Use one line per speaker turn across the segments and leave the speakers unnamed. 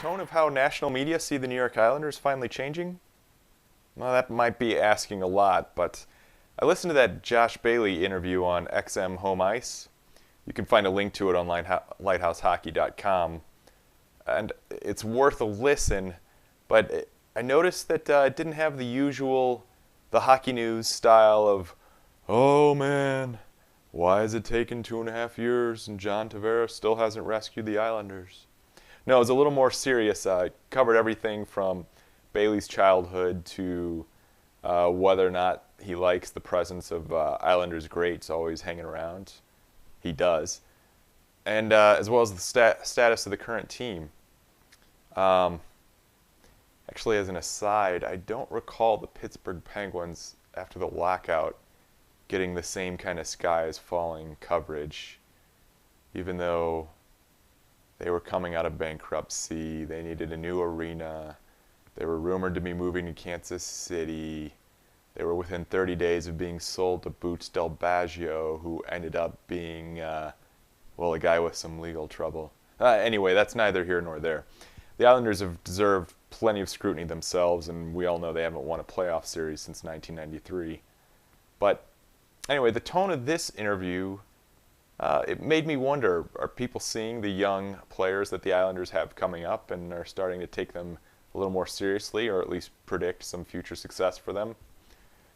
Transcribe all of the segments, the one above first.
tone of how national media see the New York Islanders finally changing? Well, that might be asking a lot, but I listened to that Josh Bailey interview on XM Home Ice. You can find a link to it on lighthoushockey.com, and it's worth a listen, but I noticed that it didn't have the hockey news style of, oh man, why has it taken 2.5 years and John Tavares still hasn't rescued the Islanders? No, it was a little more serious. It covered everything from Bailey's childhood to whether or not he likes the presence of Islanders greats always hanging around. He does. And as well as the status of the current team. Actually, as an aside, I don't recall the Pittsburgh Penguins, after the lockout, getting the same kind of sky is falling coverage, even though they were coming out of bankruptcy, they needed a new arena, they were rumored to be moving to Kansas City, they were within 30 days of being sold to Boots Del Baggio, who ended up being, a guy with some legal trouble. Anyway, that's neither here nor there. The Islanders have deserved plenty of scrutiny themselves, and we all know they haven't won a playoff series since 1993. But anyway, the tone of this interview, it made me wonder, are people seeing the young players that the Islanders have coming up and are starting to take them a little more seriously, or at least predict some future success for them?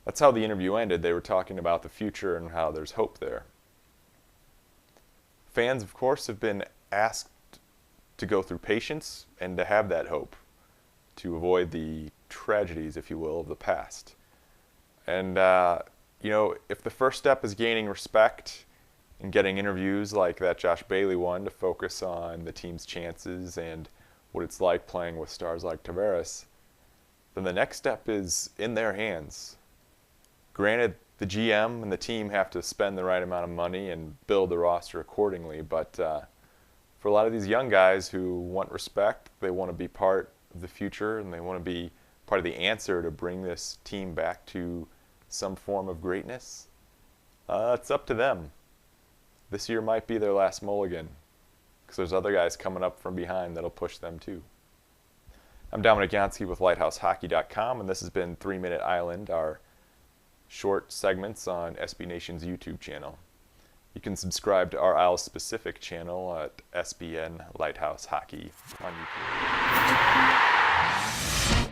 That's how the interview ended. They were talking about the future and how there's hope there. Fans, of course, have been asked to go through patience and to have that hope, to avoid the tragedies, if you will, of the past. And, if the first step is gaining respect and getting interviews like that Josh Bailey one to focus on the team's chances and what it's like playing with stars like Tavares, then the next step is in their hands. Granted, the GM and the team have to spend the right amount of money and build the roster accordingly, but for a lot of these young guys who want respect, they want to be part of the future, and they want to be part of the answer to bring this team back to some form of greatness, it's up to them. This year might be their last mulligan, because there's other guys coming up from behind that'll push them too. I'm Dominic Yansky with LighthouseHockey.com, and this has been 3 Minute Island, our short segments on SB Nation's YouTube channel. You can subscribe to our Isles-specific channel at SBN Lighthouse Hockey on YouTube.